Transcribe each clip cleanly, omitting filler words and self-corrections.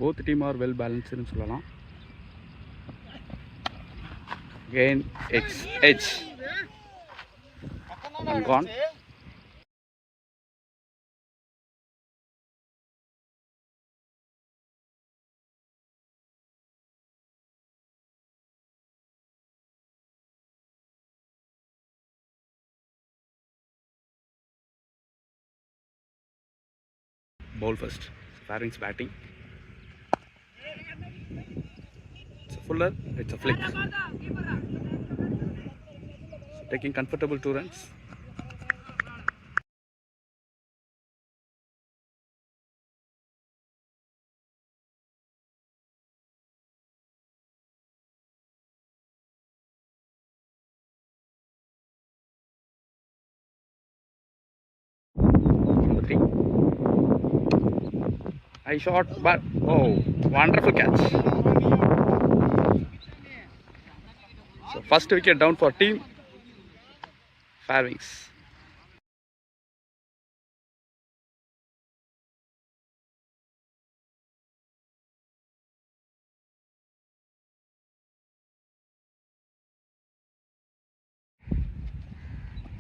both team are well balanced னு சொல்லலாம். Again it's edge and gone. Ball first. Fairings batting. It's a fuller. It's a flick. So taking comfortable 2 runs. Number 3. I shot, but oh, wonderful catch. So first wicket down for team Fairings.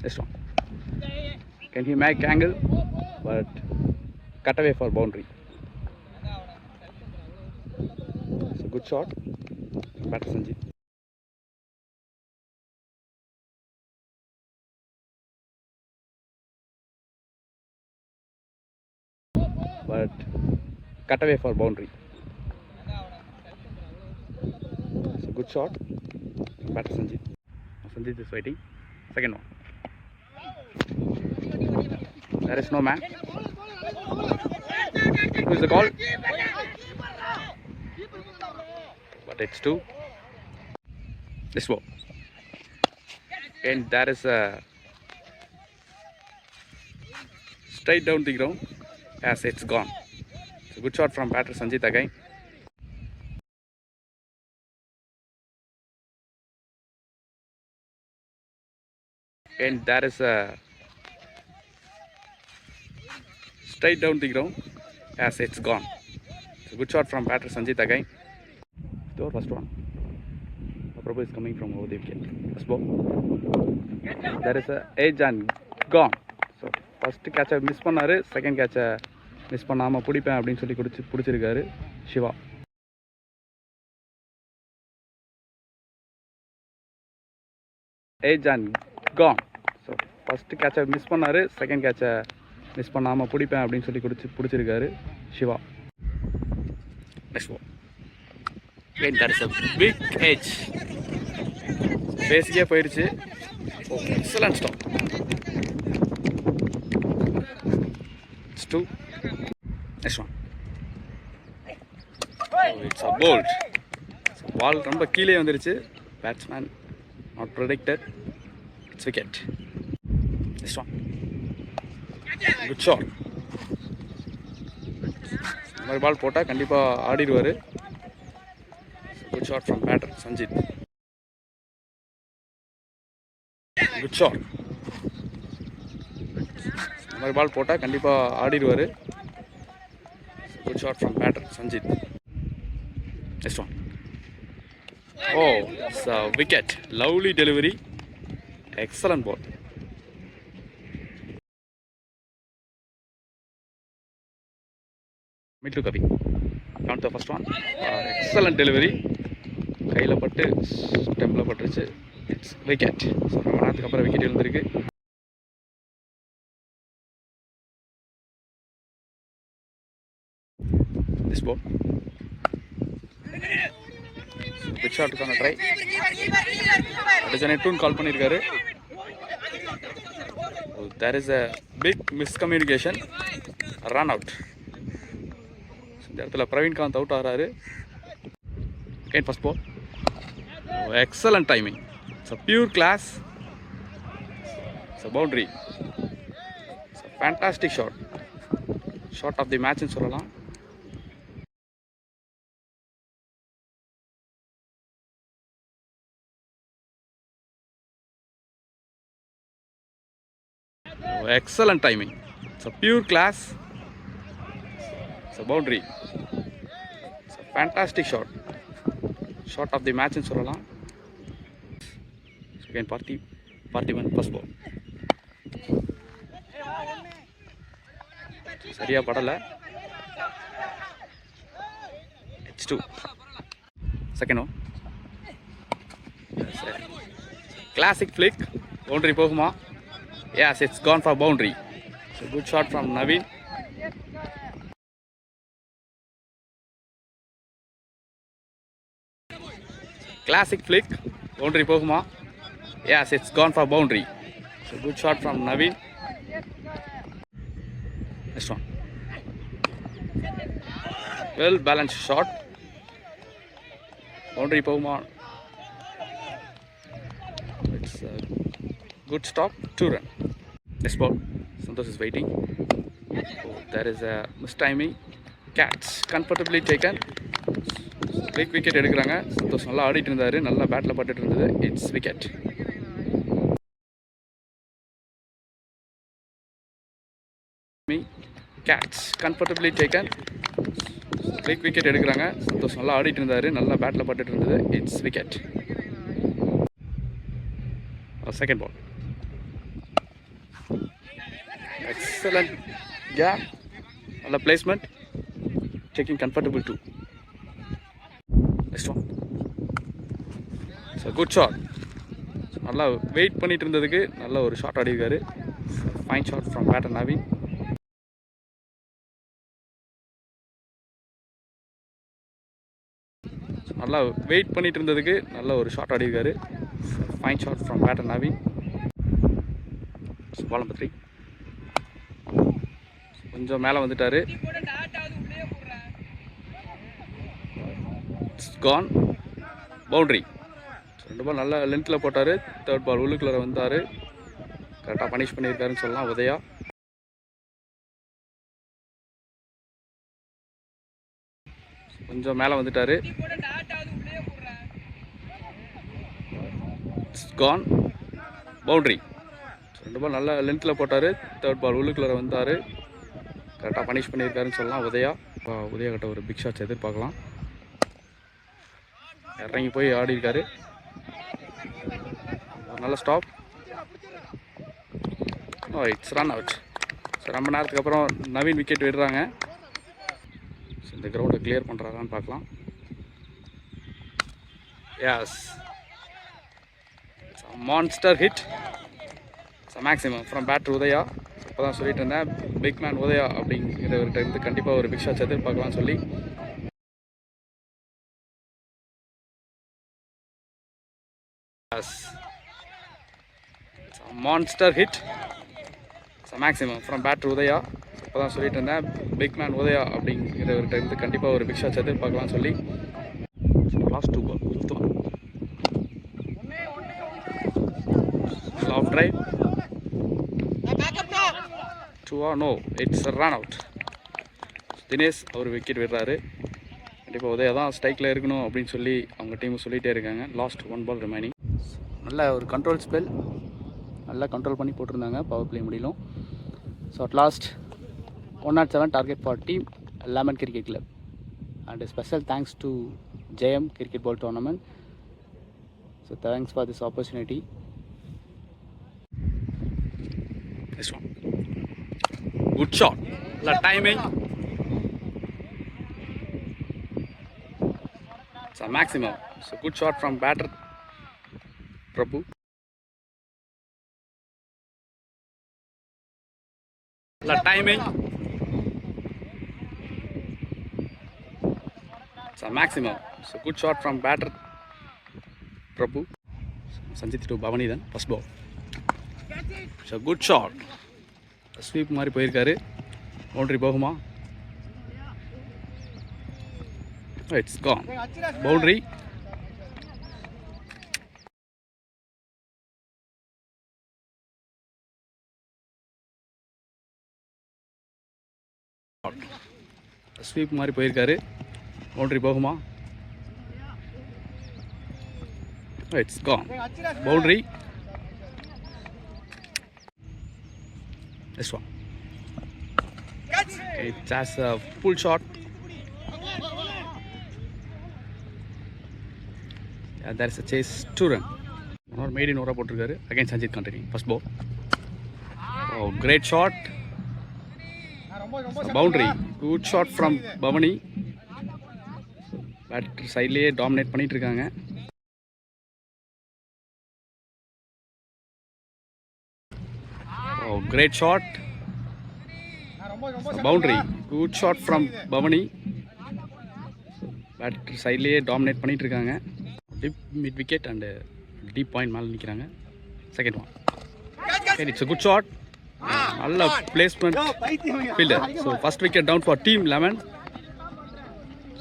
This one. Can he make angle? But cut away for boundary. It's a good shot. Batter Sanjeev. But cut away for boundary. It's a good shot. Batter Sanjeev. Sanjeev is waiting. Second one. There is no man. Who is the call? But it's 2. This ball. And there is a straight down the ground as it's gone. It's a good shot from batter Sanjeev again. And there is a straight down the ground as it's gone. It's a good shot from batter Sanjeev again. Store first one. Prabhu is coming from over the wicket. First ball. There is a edge and gone. So first catch miss பண்ணாரு, second catch miss பண்ணாம பிடிப்பேன் அப்படின்னு சொல்லி பிடிச்சிருக்காரு Siva. Edge and gone. So first catch miss பண்ணாரு, second catch miss பண்ணாம பிடிப்பேன் அப்படின்னு சொல்லி பிடிச்சிருக்காரு Siva. Next ball. Again there is a big edge. Basically போயிடுச்சு. Okay, excellent stop. It's 2. Next one. Oh, it's a bolt. Ball ரொம்ப கீழே வந்துருச்சு. Batsman not predicted. It's wicket. This one. Good shot. இந்த மாதிரி பால் போட்டால் கண்டிப்பாக ஆடிடுவார். Good shot from batter Sanjeev. Good shot. இந்த மாதிரி பால் போட்டால் கண்டிப்பாக ஆடிடுவார். Good shot from batter Sanjeev. Next one. Oh, it's a wicket. Lovely delivery. Excellent ball. Mid to Kavi. Count the first one. Excellent delivery. கையில் பட்டு ஸ்டெம்பில் பட்டுருச்சு. It's wicket. So ரொம்ப நேரத்துக்கு அப்புறம் விக்கெட் எழுந்திருக்கு. திஸ் பால் பிக் ஷாட்டுக்கான try. நெட்டூன் கால் பண்ணியிருக்காரு. There is a big miscommunication. Run out. இந்த இடத்துல பிரவீன்காந்த் அவுட் ஆகிறாரு. Again first ball. Oh, excellent timing. It's a pure class. It's a boundary. It's a fantastic shot. Shot of the match in சொல்லலாம். Oh, excellent timing. It's a pure class. It's a boundary. Fantastic shot of the மேட்ச்னு சொல்லலாம். Second Parthiban first ball சரியாக படலை. H2 second oh classic flick. Boundary போகுமா? Yes, it's gone for boundary. So good shot from Naveen. Classic flick. Boundary போகுமா? Yes, it's gone for boundary. So good shot from Naveen. Next one. Well balanced shot. Boundary போகுமா? It's a good stop. 2 run. Next ball. Santosh is waiting. Oh, there is a mistiming. Catch comfortably taken. Quick wicket எடுக்கிறாங்க. சந்தோஷ் நல்லா ஆடிட்டு இருந்தாரு, நல்லா battle பட்டுட்டு இருந்தது. It's wicket. Catch comfortably taken. Quick wicket எடுக்கிறாங்க. சந்தோஷ் நல்லா ஆடிட்டு இருந்தாரு, நல்லா பேட்டில் பட்டுட்டு இருந்தது. It's wicket. Second ball. Excellent gap. All placement. Taking comfortable too. Next one. So good shot. நல்லா வெயிட் பண்ணிட்டு இருந்ததுக்கு நல்ல ஒரு ஷாட் ஆடிருக்காரு. Fine shot from batter Naveen. நல்லா வெயிட் பண்ணிட்டு இருந்ததுக்கு நல்ல ஒரு ஷாட் ஆடிருக்காரு. Fine shot from batter Naveen. Ball number 3. கொஞ்சம் மேலே வந்துட்டாரு. கான் பவுண்ட்ரி. 2 பால் நல்ல லென்த்தில் போட்டார். தேர்ட் பால் உள்ளுக்குள்ளே வந்தார். கரெக்டாக பனிஷ் பண்ணியிருக்காருன்னு சொல்லலாம் உதயா. கொஞ்சம் மேலே வந்துட்டார். கான் பவுண்ட்ரி. 2 பால் நல்ல லென்த்தில் போட்டார். தேர்ட் பால் உள்ளுக்குள்ளே வந்தார். கரெக்டாக பனிஷ் பண்ணியிருக்காருன்னு சொல்லலாம் உதயா. உதயா கிட்ட ஒரு பிக் ஷாட்ஸ் எதிர்பார்க்கலாம். இறங்கி போய் ஆடி இருக்காரு. நல்ல stop. It's run out. So ரொம்ப நேரத்துக்கு அப்புறம் நவீன் விக்கெட் விடுறாங்க. ஸோ இந்த கிரவுண்டை கிளியர் பண்ணுறாரான்னு பார்க்கலாம். Yes, monster hit. Maximum from batter Udaya. இப்போ தான் சொல்லிட்டு இருந்தேன், பிக் மேன் உதயா அப்படிங்கிறவர்கிட்ட இருந்து கண்டிப்பாக ஒரு பிக் ஷாட்ஸ் எதிர்பார்க்கலாம்னு சொல்லி. Monster hit. Maximum from batter Udaya. இப்போ தான் சொல்லிட்டு இருந்தேன், பிக் மேன் உதயா அப்படிங்கிறவர்கிட்ட இருந்து கண்டிப்பாக ஒரு பிக் ஷாட்ஸ் எதிர்பார்க்கலாம்னு சொல்லி. Last 2 ball. Off drive. 2 no, it's run out. Dinesh அவர் விக்கெட் விடுறாரு. கண்டிப்பாக உதயா தான் ஸ்ட்ரைக்கில் இருக்கணும் அப்படின்னு சொல்லி அவங்க டீம் சொல்லிகிட்டே இருக்காங்க. Last 1 ball remaining. நல்ல ஒரு கண்ட்ரோல் ஸ்பெல், நல்லா கண்ட்ரோல் பண்ணி போட்டிருந்தாங்க பவர் பிளே முடியலும். So at last 107 target for team lemon cricket club. And special thanks to Jayam cricket ball tournament. So thanks for this opportunity. This one. Good shot. The timing. It's a maximum. So good shot from batter Prabhu. The timing. It's a maximum. So good shot from batter Prabhu. Sanjit to Bhavani then first ball. So good shot. Sweep மாதிரி போயிருக்காரு. Boundary போகுமா? It's gone. Boundary. Sweep மாதிரி போயிருக்காரு. Boundary போகுமா? It's gone. Boundary. This one. It has a full shot. there is a chase 2 run. One made in over போட்டிருக்காரு. Again Sanjit continuing. First ball. Oh, great shot. Boundary. Good shot from Bhavani. Batter sideலயே dominate பண்ணிட்டு இருக்காங்க. Oh, great shot. Boundary. Good shot from Bhavani. Batter sideலயே dominate பண்ணிட்டு இருக்காங்க. Deep mid wicket and deep point மேல நிக்கறாங்க. Second one. Okay, it's a good shot. நல்ல placement fielder. So first wicket down for team 11.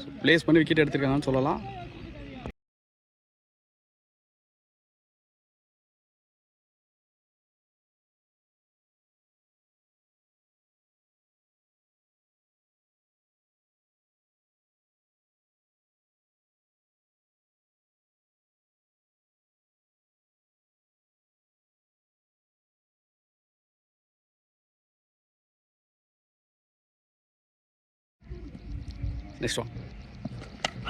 So place பண்ணி wicket எடுத்துருக்காங்கன்னு சொல்லலாம். Next one.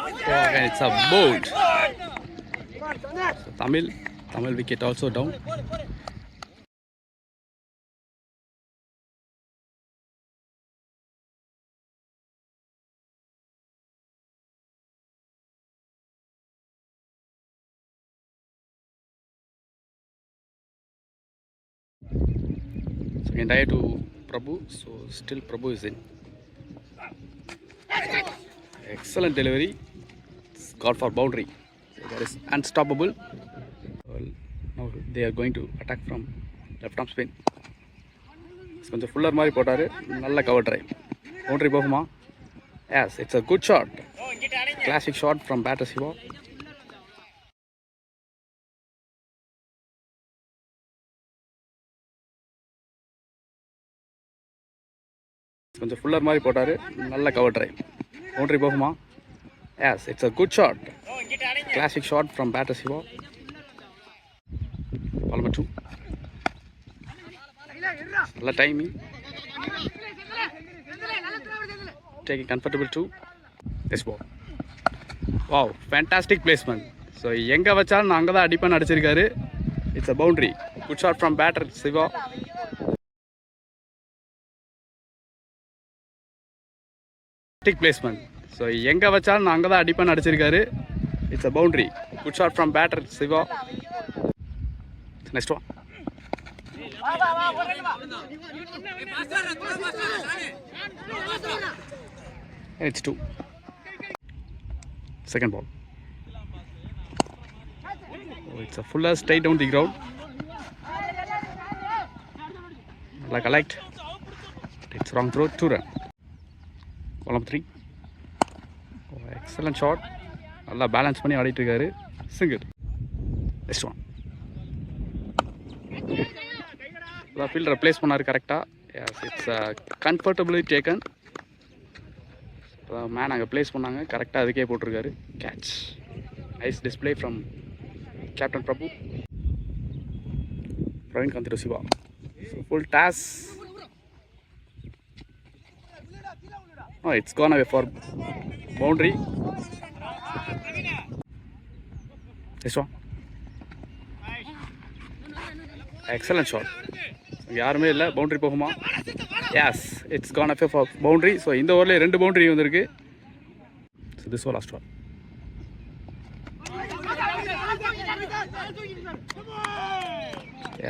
Okay, it's a bold. So Tamil wicket also down. So entire to Prabhu. So still Prabhu is in. Excellent delivery. It's got for boundary. So that is unstoppable. Well, now they are going to attack from left arm spin. கொஞ்சம் fuller மாதிரி போட்டாரு. நல்ல cover drive. Boundary போகுமா? Yes, it's a good shot. Classic shot from batter Siva. கொஞ்சம் fuller மாதிரி போட்டாரு. நல்ல cover drive. Boundary போகுமா? Yes, it's a good shot. Classic shot from batter Siva. Ball number 2. நல்ல timing. Taking comfortable 2. This ball. Wow, fantastic placement. So எங்க வச்சாலும் நான் அங்கே தான் அடிப்பேன்னு அடிச்சிருக்காரு. It's a boundary. Good shot from batter Siva. Placement. So எங்க வச்சாலும் நான் அங்கே தான் அடிப்பேன்னு அடிச்சிருக்காரு. It's a boundary. Good shot from batter Siva. Next one. And it's 2. Second ball. Oh, it's a fuller straight down the ground. Like I liked. It's wrong throw. 2 run. Ball number 3. Oh, excellent shot. நல்லா balance பண்ணி ஆடிட்டு இருக்காரு. Single. Next one. ஃபீல்டரை place பண்ணார் கரெக்டாக. Yes, it's comfortably taken. Man அங்கே place பண்ணாங்க கரெக்டாக, அதுக்கே போட்டிருக்காரு. Catch. Nice display from captain Prabhu. Praveen Kanth Siva. Full toss. Oh, it's gone away for boundary. This one. Excellent shot. யாருமே இல்லை, பவுண்டரி போகுமா? Yes, it's gone away for boundary. So இந்த ஓவரில் 2 பவுண்டரி வந்திருக்கு. So this over last one.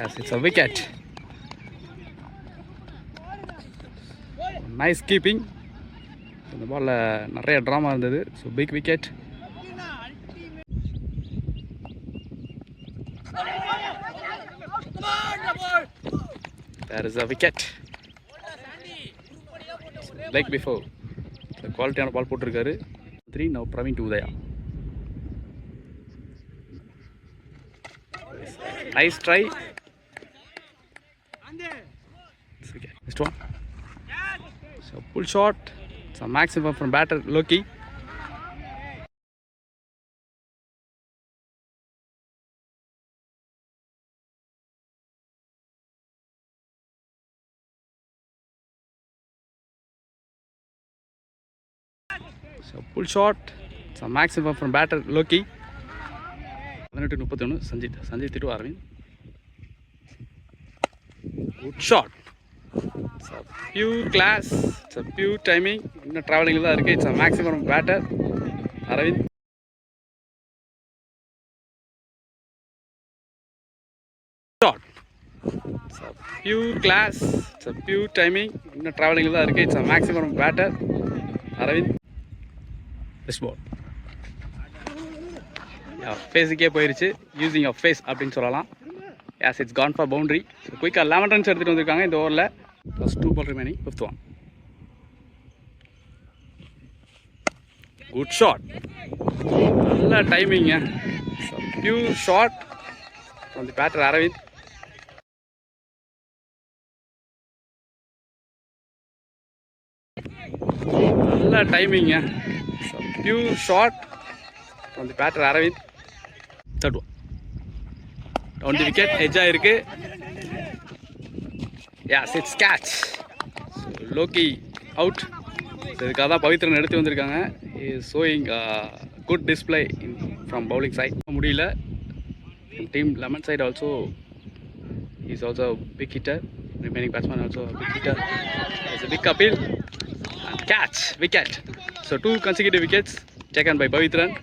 Yes, it's a wicket. Nice keeping. இந்த பாலில் நிறைய drama இருந்தது. So big wicket. There is a wicket. Like before. குவாலிட்டியான பால் போட்டிருக்காரு. 3 now Praveen to Udaya. Nice try. Next one. So pull shot. It's a maximum from batter Loki. So pull shot. It's a maximum from batter Loki. 18-31 Sanjith to Aravind. Good shot. It's a pure class. It's a pure timing. இன்னும் ட்ராவலிங்கில் தான் இருக்குது. It's a maximum batter. Aravind. Shot. It's a pure class. It's a pure timing. இன்னும் ட்ராவலிங்கில் தான் இருக்குது. It's a maximum batter. Aravind. Best ball. ஃபேஸுக்கே போயிடுச்சு. Using of face அப்படின்னு சொல்லலாம். Yes, it's gone for boundary. So குயிக்காக 11 runs எடுத்துகிட்டு வந்திருக்காங்க இந்த ஓவரில். Plus 2 ball remaining, 5th one. Good shot. நல்ல டைமிங்க. Pure shot from the batter Aravind. நல்ல டைமிங்க. Pure shot from the batter Aravind. Third one. Down the wicket edge ஆயிருக்கு. Yes it's catch. Lokki out. இதுக்காக தான் பவித்ரன் எடுத்து வந்திருக்காங்க. Is showing good display from bowling side. முடியல. Team lemon side also is also big hitter. Remaining batsman also big hitter. It's a big appeal and catch wicket. So 2 consecutive wickets taken by Pavithran.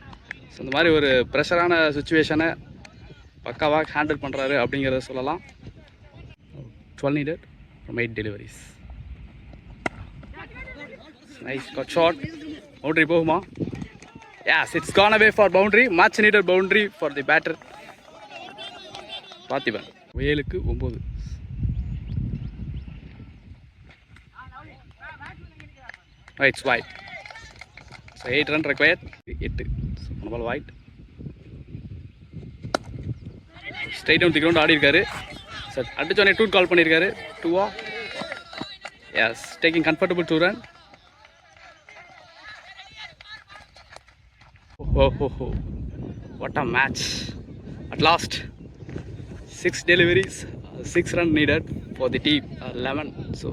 So இந்த மாதிரி ஒரு ப்ரெஷரான சுச்சுவேஷனை பக்காவாக handle பண்ணுறாரு அப்படிங்கிறத சொல்லலாம். 12 needed from 8 deliveries. Nice got shot. Boundary போகுமா? Yes, it's gone away for boundary. Much needed boundary for the batter. Parthiban. 7க்கு 9. It's wide. So 8 run required. 8. So one ball wide. Straight down the ground ஆடி இருக்காரு. So அடிச்சோனே 2 கால் பண்ணியிருக்காரு. 2 Yes, taking comfortable 2 run. Oh, what a match. At last 6 deliveries, 6 run needed for the team 11. So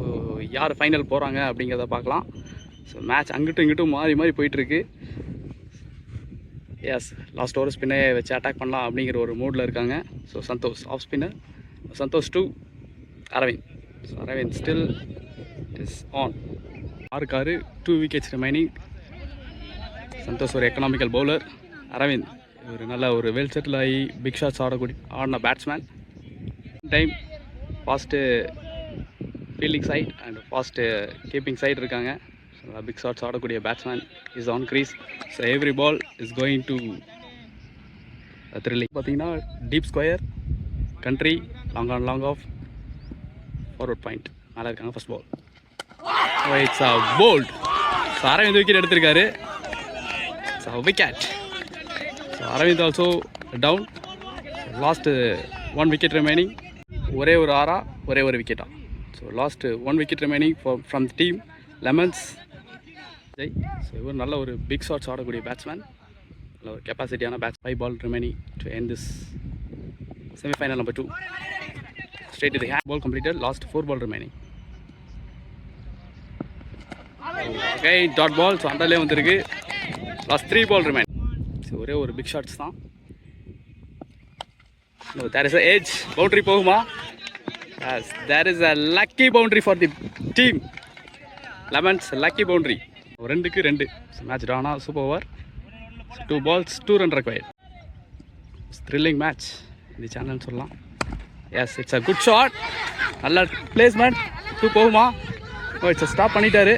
யார் final போகிறாங்க அப்படிங்கிறத பார்க்கலாம். So match அங்கிட்டும் இங்கிட்டும் மாறி போயிட்டுருக்கு. S, last over ஸ்பின்னை வச்சு அட்டாக் பண்ணலாம் அப்படிங்கிற ஒரு மூடில் இருக்காங்க. So Santhosh off spinner. Santhosh to Aravind. So Aravind still is on. 6 2 wickets remaining. Santhosh ஒரு எக்கனாமிக்கல் பவுலர். அரவிந்த் ஒரு நல்ல ஒரு வெல் செட்டில் ஆகி பிக் ஷாட்ஸ் ஆடின batsman. Time fast fielding side and fast keeping side இருக்காங்க. பிக் ஷாட்ஸ் ஆடக்கூடிய batsman is on crease. So every ball is going to thrilling. பார்த்தீங்கன்னா deep square, country, long on long off, forward point மேலே இருக்காங்க. First ball it's a bowled. So Aravind wicket எடுத்திருக்காரு. So wicket. So Aravind also down. Last 1 wicket remaining. ஒரே ஒரு ஆறா, ஒரே ஒரு விக்கெட்டா. So last 1 wicket remaining from the team lemons. So இவர் நல்ல ஒரு பிக் ஷாட்ஸ் ஆடக்கூடிய பேட்ஸ்மேன். நல்ல ஒரு கெப்பாசிட்டியான bats. 5 ball remaining to end this semifinal number 2. Straight to the hand. Ball completed. Last 4 ball remaining. Okay, dot ball. So அண்டர்லே வந்திருக்கு. Last 3 ball remaining. So ஒரே ஒரு பிக் ஷாட்ஸ் தான். No, there is a edge. Boundary போகுமா? Yes, there is a lucky boundary for the team. Lemons lucky boundary. 2க்கு 2. So match drawn. Super over. 2 balls, 2 run required. Thrilling match. இந்த channel சொல்லலாம். Yes, it's a good shot. நல்ல placement. 2 போகுமா? Oh, it's a stop பண்ணிட்டாரு.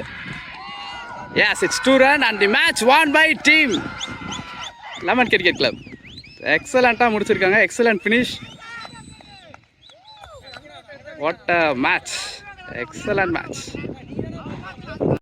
Yes, it's 2 run and the match won by team Lemon Cricket Club. எக்ஸலண்ட்டாக முடிச்சிருக்காங்க. Excellent finish. What a match. Excellent match.